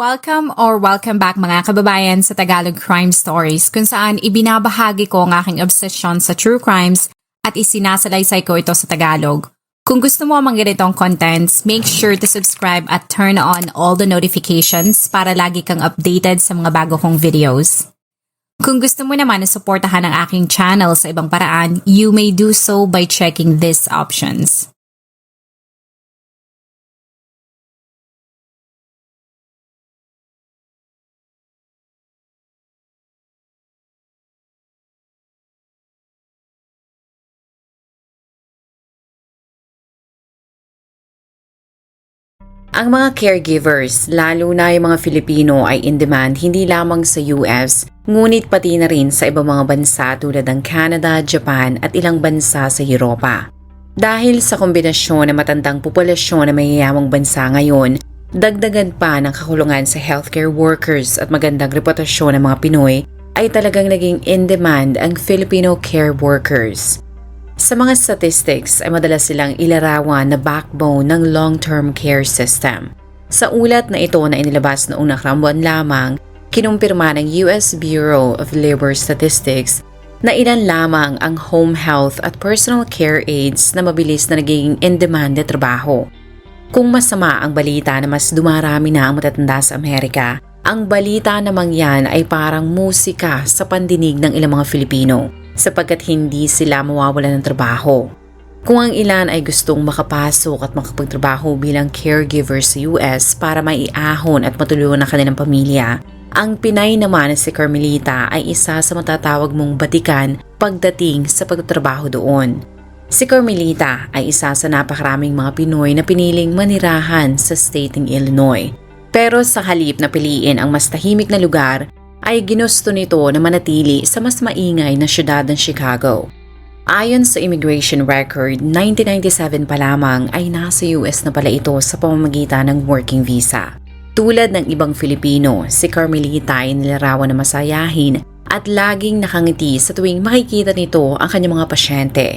Welcome back mga kababayan sa Tagalog Crime Stories kung saan ibinabahagi ko ang aking obsession sa true crimes at isinasalaysay ko ito sa Tagalog. Kung gusto mo ang mga ganitong contents, make sure to subscribe at turn on all the notifications para lagi kang updated sa mga bago kong videos. Kung gusto mo naman na suportahan ang aking channel sa ibang paraan, you may do so by checking these options. Ang mga caregivers, lalo na yung mga Filipino ay in demand hindi lamang sa US, ngunit pati na rin sa ibang mga bansa tulad ng Canada, Japan at ilang bansa sa Europa. Dahil sa kombinasyon ng matandang populasyon ng mayayamang bansa ngayon, dagdagan pa ng kakulungan sa healthcare workers at magandang reputasyon ng mga Pinoy, ay talagang naging in demand ang Filipino care workers. Sa mga statistics ay madalas silang ilarawan na backbone ng long-term care system. Sa ulat na ito na inilabas noong nakaraang buwan lamang, kinumpirma ng US Bureau of Labor Statistics na ilan lamang ang home health at personal care aides na mabilis na nagiging in-demand na trabaho. Kung masama ang balita na mas dumarami na ang matatanda sa Amerika, ang balita namang yan ay parang musika sa pandinig ng ilang mga Filipino, sapagkat hindi sila mawawalan ng trabaho. Kung ang ilan ay gustong makapasok at makapagtrabaho bilang caregiver sa US para maiahon at matulungan ang kanilang pamilya, ang Pinay naman na si Carmelita ay isa sa matatawag mong batikan pagdating sa pagtatrabaho doon. Si Carmelita ay isa sa napakaraming mga Pinoy na piniling manirahan sa state ng Illinois. Pero sa halip na piliin ang mas tahimik na lugar, ay ginusto nito na manatili sa mas maingay na syudad ng Chicago. Ayon sa immigration record, 1997 pa lamang ay nasa US na pala ito sa pamamagitan ng working visa. Tulad ng ibang Filipino, si Carmelita ay nilarawan na masayahin at laging nakangiti sa tuwing makikita nito ang kanyang mga pasyente.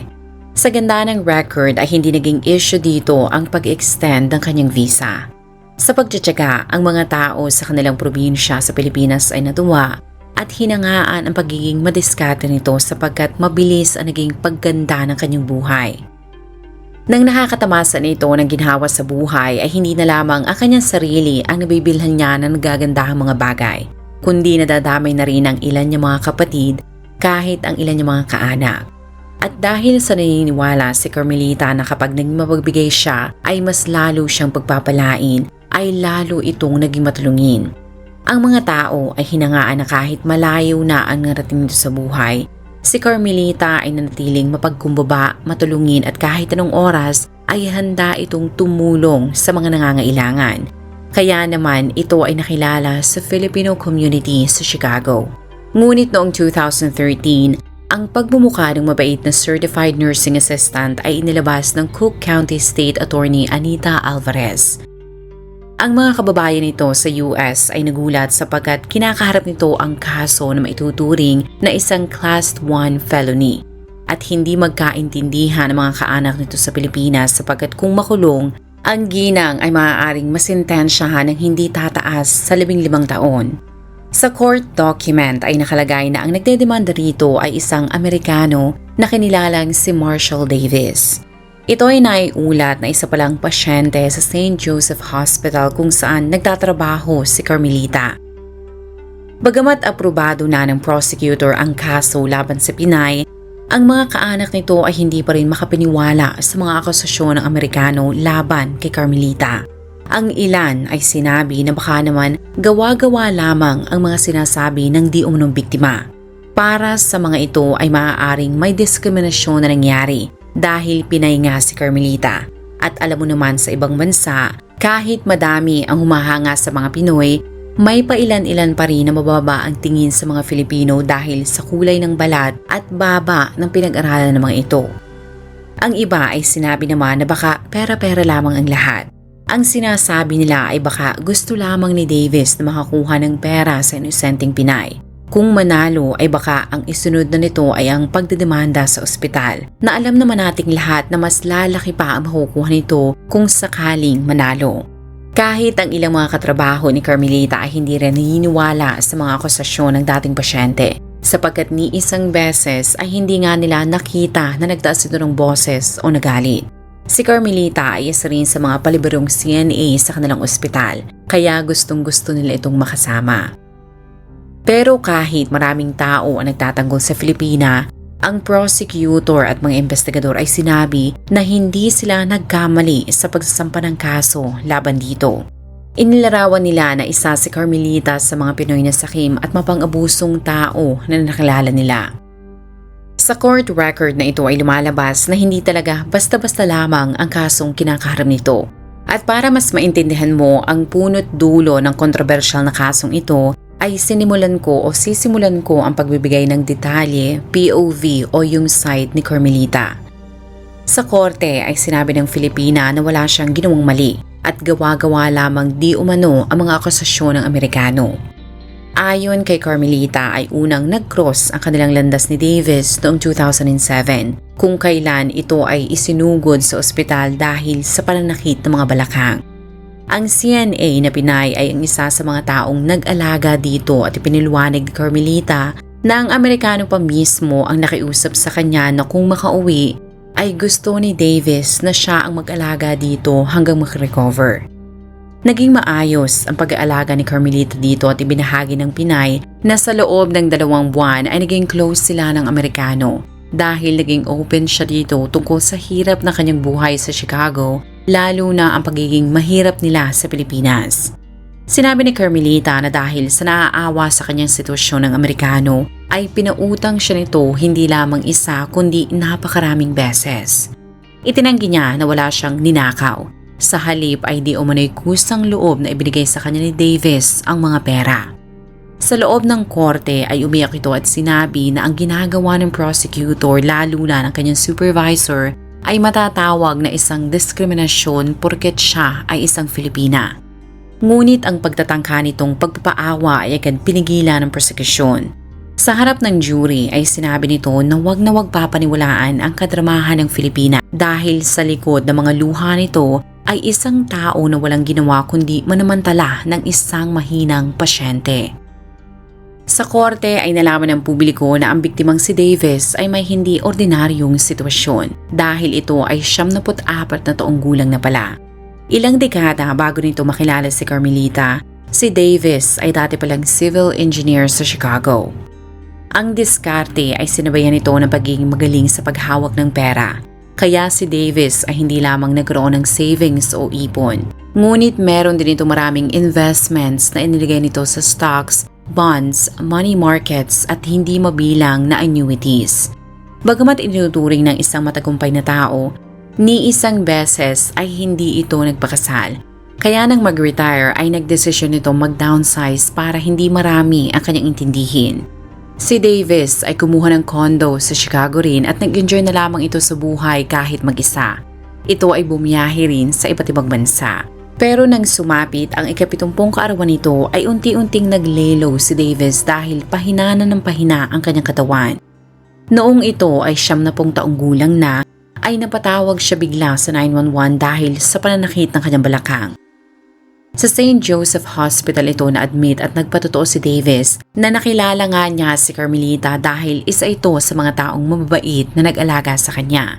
Sa ganda ng record ay hindi naging issue dito ang pag-extend ng kanyang visa. Sa pagtsatsaga, ang mga tao sa kanilang probinsya sa Pilipinas ay natuwa at hinangaan ang pagiging madiskarte nito sapagkat mabilis ang naging pagganda ng kanyang buhay. Nang nakakatamasan ito ng ginhawa sa buhay ay hindi na lamang ang kanyang sarili ang nabibilhan niya ng nagagandahang mga bagay, kundi nadadamay na rin ang ilan niyang mga kapatid kahit ang ilan niyang mga kaanak. At dahil sa naniniwala si Carmelita na kapag naging mapagbigay siya ay mas lalo siyang pagpapalain, ay lalo itong naging matulungin. Ang mga tao ay hinangaan na kahit malayo na ang narating nito sa buhay, si Carmelita ay nanatiling mapagkumbaba, matulungin at kahit anong oras ay handa itong tumulong sa mga nangangailangan. Kaya naman ito ay nakilala sa Filipino community sa Chicago. Ngunit noong 2013, ang pagbumuka ng mabait na certified nursing assistant ay inilabas ng Cook County State Attorney Anita Alvarez. Ang mga kababayan nito sa US ay nagulat sapagkat kinakaharap nito ang kaso na maituturing na isang Class 1 felony at hindi magkaintindihan ang mga kaanak nito sa Pilipinas sapagkat kung makulong, ang ginang ay maaaring masintensyahan ng hindi tataas sa 15 taon. Sa court document ay nakalagay na ang nagdedemanda rito ay isang Amerikano na kinilalang si Marshall Davis. Ito ay naiulat na isa palang pasyente sa St. Joseph Hospital kung saan nagtatrabaho si Carmelita. Bagamat aprobado na ng prosecutor ang kaso laban sa Pinay, ang mga kaanak nito ay hindi pa rin makapaniwala sa mga akusasyon ng Amerikano laban kay Carmelita. Ang ilan ay sinabi na baka naman gawa-gawa lamang ang mga sinasabi ng di umunong biktima. Para sa mga ito ay maaaring may diskriminasyon na nangyari dahil Pinay nga si Carmelita. At alam mo naman sa ibang bansa, kahit madami ang humahanga sa mga Pinoy, may pailan-ilan pa rin na mababa ang tingin sa mga Filipino dahil sa kulay ng balat at baba ng pinag-aralan ng mga ito. Ang iba ay sinabi naman na baka pera-pera lamang ang lahat. Ang sinasabi nila ay baka gusto lamang ni Davis na makakuha ng pera sa inosenteng Pinay. Kung manalo ay baka ang isunod na nito ay ang pagdedemanda sa ospital na alam naman nating lahat na mas lalaki pa ang makukuha nito kung sakaling manalo. Kahit ang ilang mga katrabaho ni Carmelita ay hindi rin naniniwala sa mga akusasyon ng dating pasyente sapagkat ni isang beses ay hindi nga nila nakita na nagtaas ito ng boses o nagalit. Si Carmelita ay isa rin sa mga paliberong CNA sa kanilang ospital kaya gustong-gusto nila itong makasama. Pero kahit maraming tao ang nagtatanggol sa Filipina, ang prosecutor at mga investigador ay sinabi na hindi sila nagkamali sa pagsasampa ng kaso laban dito. Inilarawan nila na isa si Carmelita sa mga Pinoy na sakim at mapang-abusong tao na nakilala nila. Sa court record na ito ay lumalabas na hindi talaga basta-basta lamang ang kasong kinakaharap nito. At para mas maintindihan mo ang punot dulo ng kontrobersyal na kasong ito, ay sisimulan ko ang pagbibigay ng detalye, POV o yung side ni Carmelita. Sa korte ay sinabi ng Filipina na wala siyang ginawang mali at gawa-gawa lamang di umano ang mga akusasyon ng Amerikano. Ayon kay Carmelita ay unang nag-cross ang kanilang landas ni Davis noong 2007 kung kailan ito ay isinugod sa ospital dahil sa pananakit ng mga balakang. Ang CNA na Pinay ay ang isa sa mga taong nag-alaga dito at ipiniliwanag ni Carmelita na ang Amerikano pa mismo ang nakiusap sa kanya na kung makauwi ay gusto ni Davis na siya ang mag-alaga dito hanggang mag-recover. Naging maayos ang pag-aalaga ni Carmelita dito at ibinahagi ng Pinay na sa loob ng 2 buwan ay naging close sila ng Amerikano dahil naging open siya dito tungkol sa hirap na kanyang buhay sa Chicago lalo na ang pagiging mahirap nila sa Pilipinas. Sinabi ni Carmelita na dahil sa naaawa sa kanyang sitwasyon ng Amerikano ay pinautang siya nito hindi lamang isa kundi napakaraming beses. Itinanggi niya na wala siyang ninakaw. Sa halip ay di umano'y kusang loob na ibinigay sa kanya ni Davis ang mga pera. Sa loob ng korte ay umiyak ito at sinabi na ang ginagawa ng prosecutor lalo na ng kanyang supervisor ay matatawag na isang diskriminasyon porket siya ay isang Filipina. Ngunit ang pagtatangka nitong pagpapaawa ay agad pinigilan ng prosekusyon. Sa harap ng jury ay sinabi nito na wag papaniwalaan ang kadramahan ng Filipina dahil sa likod ng mga luha nito ay isang tao na walang ginawa kundi manamantala ng isang mahinang pasyente. Sa korte ay nalaman ng publiko na ang biktimang si Davis ay may hindi ordinaryong sitwasyon dahil ito ay 74 na taong gulang na pala. Ilang dekada bago nito makilala si Carmelita, si Davis ay dati palang civil engineer sa Chicago. Ang diskarte ay sinabayan nito ng pagiging magaling sa paghawak ng pera. Kaya si Davis ay hindi lamang nagkaroon ng savings o ipon. Ngunit meron din ito maraming investments na iniligay nito sa stocks, bonds, money markets at hindi mabilang na annuities. Bagamat itinuturing ng isang matagumpay na tao, ni isang beses ay hindi ito nagpakasal. Kaya nang mag-retire ay nagdesisyon nito mag-downsize para hindi marami ang kanyang intindihin. Si Davis ay kumuha ng condo sa Chicago rin at nag-enjoy na lamang ito sa buhay kahit mag-isa. Ito ay bumiyahe rin sa iba't ibang bansa. Pero nang sumapit ang ika-70 kaarawan nito ay unti-unting naglelo si Davis dahil pahina na ng pahina ang kanyang katawan. Noong ito ay 70 taong gulang na ay napatawag siya bigla sa 911 dahil sa pananakit ng kanyang balakang. Sa St. Joseph Hospital ito na-admit at nagpatotoo si Davis na nakilala nga niya si Carmelita dahil isa ito sa mga taong mababait na nag-alaga sa kanya.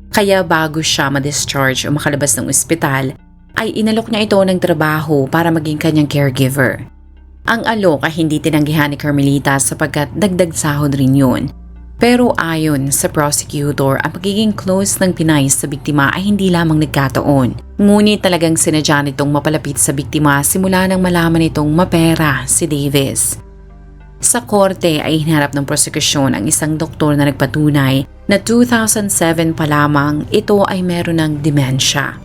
Kaya bago siya ma-discharge o makalabas ng ospital, ay inalok niya ito ng trabaho para maging kanyang caregiver. Ang alok ay hindi tinanggihan ni Carmelita sapagkat dagdag sahod rin yun. Pero ayon sa prosecutor, ang pagiging close ng Pinay sa biktima ay hindi lamang nagkataon. Ngunit talagang sinadya nitong mapalapit sa biktima simula nang malaman nitong mapera si Davis. Sa korte ay hinarap ng prosekusyon ang isang doktor na nagpatunay na 2007 pa lamang ito ay meron ng demensya.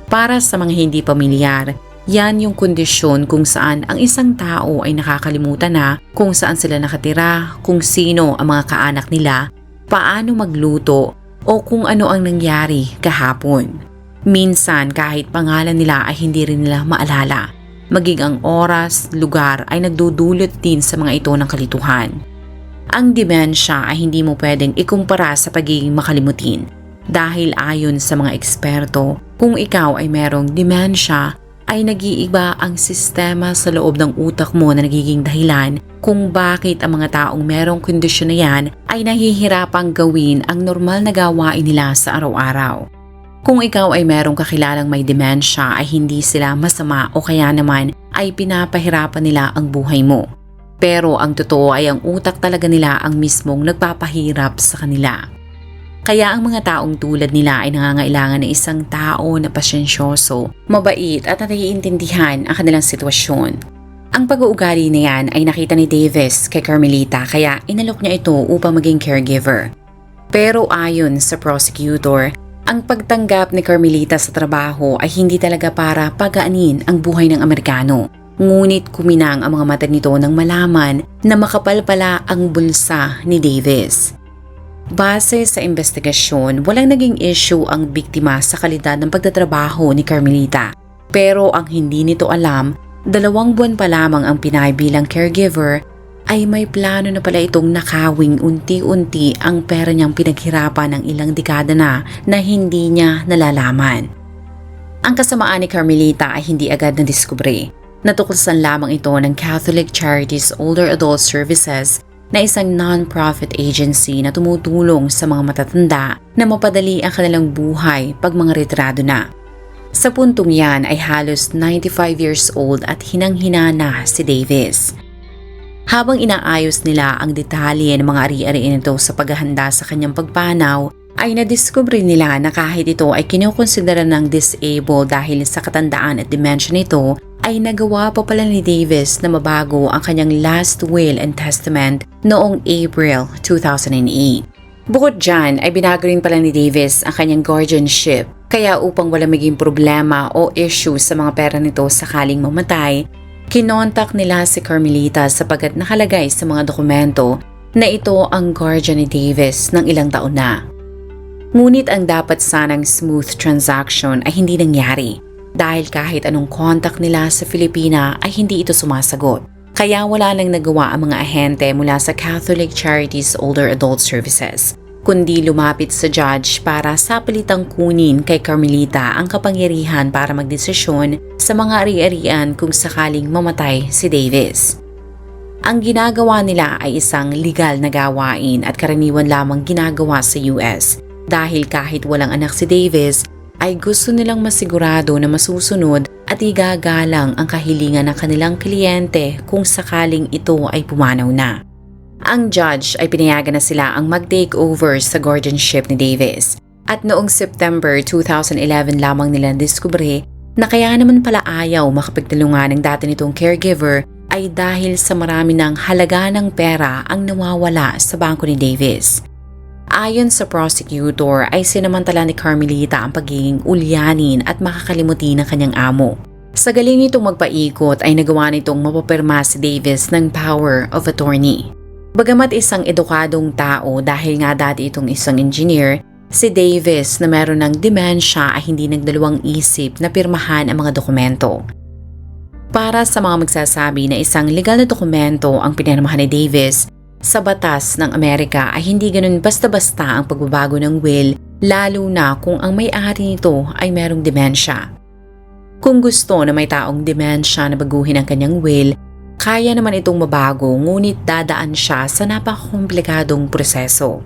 Para sa mga hindi pamilyar, yan yung kondisyon kung saan ang isang tao ay nakakalimutan na kung saan sila nakatira, kung sino ang mga kaanak nila, paano magluto o kung ano ang nangyari kahapon. Minsan kahit pangalan nila ay hindi rin nila maalala. Maging ang oras, lugar ay nagdudulot din sa mga ito ng kalituhan. Ang demensya ay hindi mo pwedeng ikumpara sa pagiging makalimutin. Dahil ayon sa mga eksperto, kung ikaw ay merong demensya, ay nag-iiba ang sistema sa loob ng utak mo na nagiging dahilan kung bakit ang mga taong merong kondisyon na yan ay nahihirapang gawin ang normal na gawain nila sa araw-araw. Kung ikaw ay merong kakilalang may demensya ay hindi sila masama o kaya naman ay pinapahirapan nila ang buhay mo. Pero ang totoo ay ang utak talaga nila ang mismong nagpapahirap sa kanila. Kaya ang mga taong tulad nila ay nangangailangan ng isang tao na pasyensyoso, mabait at naiintindihan ang kanilang sitwasyon. Ang pag-uugali na yan ay nakita ni Davis kay Carmelita kaya inalok niya ito upang maging caregiver. Pero ayon sa prosecutor, ang pagtanggap ni Carmelita sa trabaho ay hindi talaga para pagaanin ang buhay ng Amerikano. Ngunit kuminang ang mga mata nito nang malaman na makapal pala ang bulsa ni Davis. Base sa investigasyon, walang naging issue ang biktima sa kalidad ng pagtatrabaho ni Carmelita. Pero ang hindi nito alam, 2 buwan pa lamang ang Pinay bilang caregiver, ay may plano na pala itong nakawing unti-unti ang pera niyang pinaghirapan ng ilang dekada na hindi niya nalalaman. Ang kasamaan ni Carmelita ay hindi agad nadiskubre. Natuklasan lamang ito ng Catholic Charities Older Adult Services na isang non-profit agency na tumutulong sa mga matatanda na mapadali ang kanilang buhay pag mga retirado na. Sa puntong yan ay halos 95 years old at hinang-hina na si Davis. Habang inaayos nila ang detalye ng mga ari-ariin nito sa paghahanda sa kanyang pagpanaw, ay nadiskubre nila na kahit ito ay kinukonsidera ng disabled dahil sa katandaan at dementia nito, ay nagawa pa pala ni Davis na mabago ang kanyang last will and testament noong April 2008. Bukod dyan ay binago rin pala ni Davis ang kanyang guardianship kaya upang wala maging problema o issue sa mga pera nito sakaling mamatay, kinontak nila si Carmelita sapagkat nakalagay sa mga dokumento na ito ang guardian ni Davis ng ilang taon na. Ngunit ang dapat sanang smooth transaction ay hindi nangyari. Dahil kahit anong kontak nila sa Filipina ay hindi ito sumasagot. Kaya wala nang nagawa ang mga ahente mula sa Catholic Charities Older Adult Services, kundi lumapit sa judge para sapilitang kunin kay Carmelita ang kapangyarihan para magdesisyon sa mga ari-arian kung sakaling mamatay si Davis. Ang ginagawa nila ay isang legal na gawain at karaniwan lamang ginagawa sa US dahil kahit walang anak si Davis, ay gusto nilang masigurado na masusunod at igagalang ang kahilingan ng kanilang kliyente kung sakaling ito ay pumanaw na. Ang judge ay pinayagan na sila ang mag-takeover sa guardianship ni Davis at noong September 2011 lamang nila diskubre na kaya naman pala ayaw makapagtulungan ng dati nitong caregiver ay dahil sa marami ng halaga ng pera ang nawawala sa bangko ni Davis. Ayon sa prosecutor ay sinamantala ni Carmelita ang pagiging ulyanin at makakalimutin ng kanyang amo. Sa galing nitong magpaikot ay nagawa nitong mapapirma si Davis ng power of attorney. Bagamat isang edukadong tao dahil nga dati itong isang engineer, si Davis na meron ng demensya ay hindi nagdalawang isip na pirmahan ang mga dokumento. Para sa mga magsasabi na isang legal na dokumento ang pinirmahan ni Davis, sa batas ng Amerika ay hindi ganun basta-basta ang pagbabago ng will, lalo na kung ang may-ari nito ay merong demensya. Kung gusto na may taong demensya na baguhin ang kanyang will, kaya naman itong mabago ngunit dadaan siya sa napakakomplikadong proseso.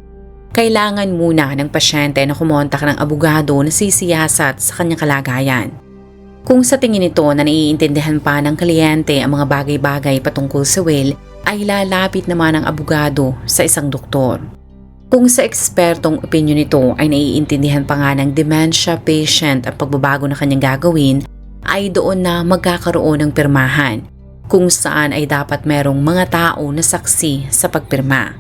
Kailangan muna ng pasyente na kumontak ng abogado na sisiyasat sa kanyang kalagayan. Kung sa tingin nito na naiintindihan pa ng kliyente ang mga bagay-bagay patungkol sa will, ay lalapit naman ang abogado sa isang doktor. Kung sa ekspertong opinyon nito ay naiintindihan pa nga ng dementia patient ang pagbabago na kanyang gagawin, ay doon na magkakaroon ng pirmahan, kung saan ay dapat merong mga tao na saksi sa pagpirma.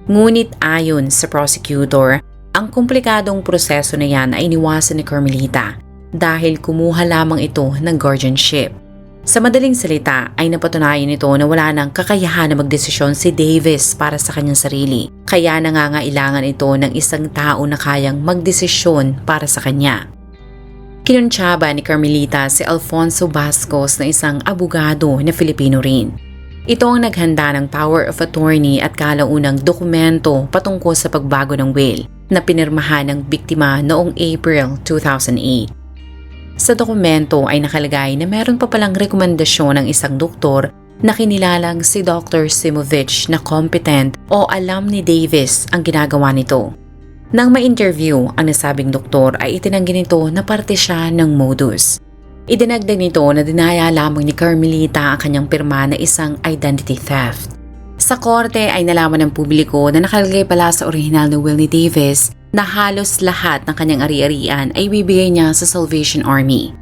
Ngunit ayon sa prosecutor, ang komplikadong proseso na yan ay iniwasan ni Carmelita dahil kumuha lamang ito ng guardianship. Sa madaling salita ay napatunayan nito na wala nang kakayahan na magdesisyon si Davis para sa kanyang sarili. Kaya nangangailangan ito ng isang tao na kayang magdesisyon para sa kanya. Kinuntsaba ni Carmelita si Alfonso Bascos na isang abogado na Filipino rin. Ito ang naghanda ng power of attorney at kalaunang dokumento patungkol sa pagbago ng will na pinirmahan ng biktima noong April 2008. Sa dokumento ay nakalagay na meron pa palang rekomendasyon ng isang doktor na kinilalang si Dr. Simovich na competent o alam ni Davis ang ginagawa nito. Nang ma-interview ang nasabing doktor ay itinanggi nito na parte siya ng modus. Idinagdag nito na dinaya lamang ni Carmelita ang kanyang pirma na isang identity theft. Sa korte ay nalaman ng publiko na nakalagay pala sa orihinal na will ni Davis na halos lahat ng kanyang ari-arian ay bibigay niya sa Salvation Army.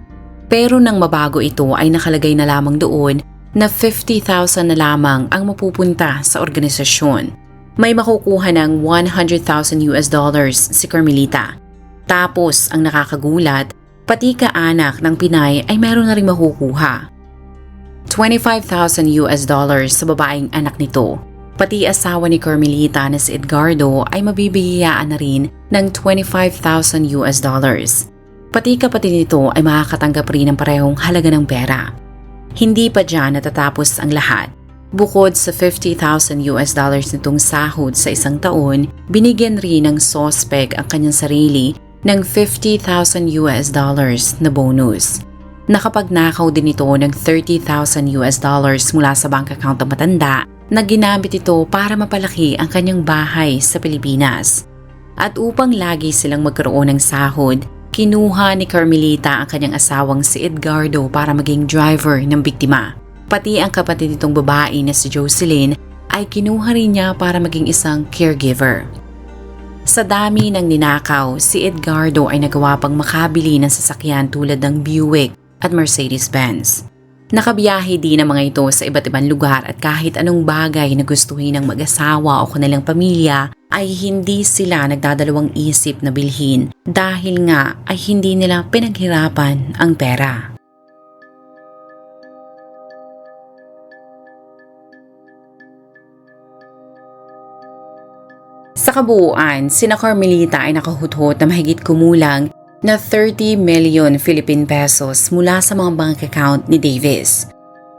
Pero nang mabago ito ay nakalagay na lamang doon na 50,000 na lamang ang mapupunta sa organisasyon. May makukuha ng $100,000 si Carmelita. Tapos ang nakakagulat, pati kaanak ng Pinay ay meron na rin makukuha. $25,000 sa babaeng anak nito. Pati asawa ni Carmelita na si Edgardo ay mabibigyan na rin ng $25,000. Pati kapatid nito ay makakatanggap rin ng parehong halaga ng pera. Hindi pa dyan natatapos ang lahat. Bukod sa $50,000 nitong sahod sa isang taon, binigyan rin ng suspect ang kanyang sarili ng $50,000 na bonus. Nakapagnakaw din ito ng $30,000 mula sa bank account ng matanda na ginamit ito para mapalaki ang kanyang bahay sa Pilipinas. At upang lagi silang magkaroon ng sahod, kinuha ni Carmelita ang kanyang asawang si Edgardo para maging driver ng biktima. Pati ang kapatid nitong babae na si Jocelyn ay kinuha rin niya para maging isang caregiver. Sa dami ng ninakaw, si Edgardo ay nagawa pang makabili ng sasakyan tulad ng Buick at Mercedes-Benz. Nakabiyahe din ang mga ito sa iba't ibang lugar at kahit anong bagay na gustuhin ng mag-asawa o kanilang pamilya ay hindi sila nagdadalawang isip na bilhin dahil nga ay hindi nila pinaghirapan ang pera. Sa kabuuan, sina Carmelita ay nakahuthot na mahigit kumulang na 30 million Philippine pesos mula sa mga bank account ni Davis.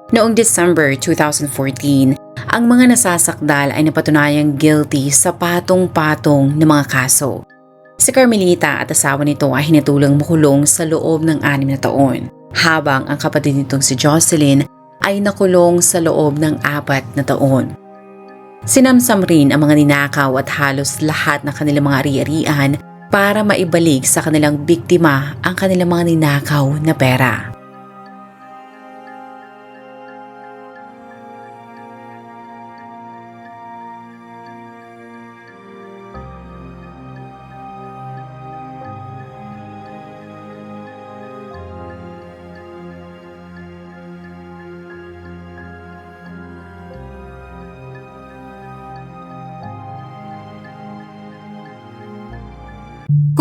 Noong December 2014, ang mga nasasakdal ay napatunayang guilty sa patong-patong na mga kaso. Si Carmelita at asawa nito ay hinatulang makulong sa loob ng 6 na taon, habang ang kapatid nitong si Jocelyn ay nakulong sa loob ng 4 na taon. Sinamsam rin ang mga ninakaw at halos lahat ng kanilang mga ari-arian para maibalik sa kanilang biktima ang kanilang mga ninakaw na pera.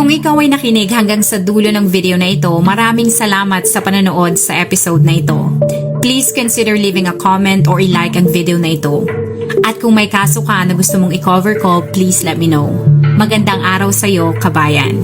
Kung ikaw ay nakinig hanggang sa dulo ng video na ito, maraming salamat sa panonood sa episode na ito. Please consider leaving a comment or i-like ang video na ito. At kung may kaso ka na gusto mong i-cover ko, please let me know. Magandang araw sa iyo, kabayan.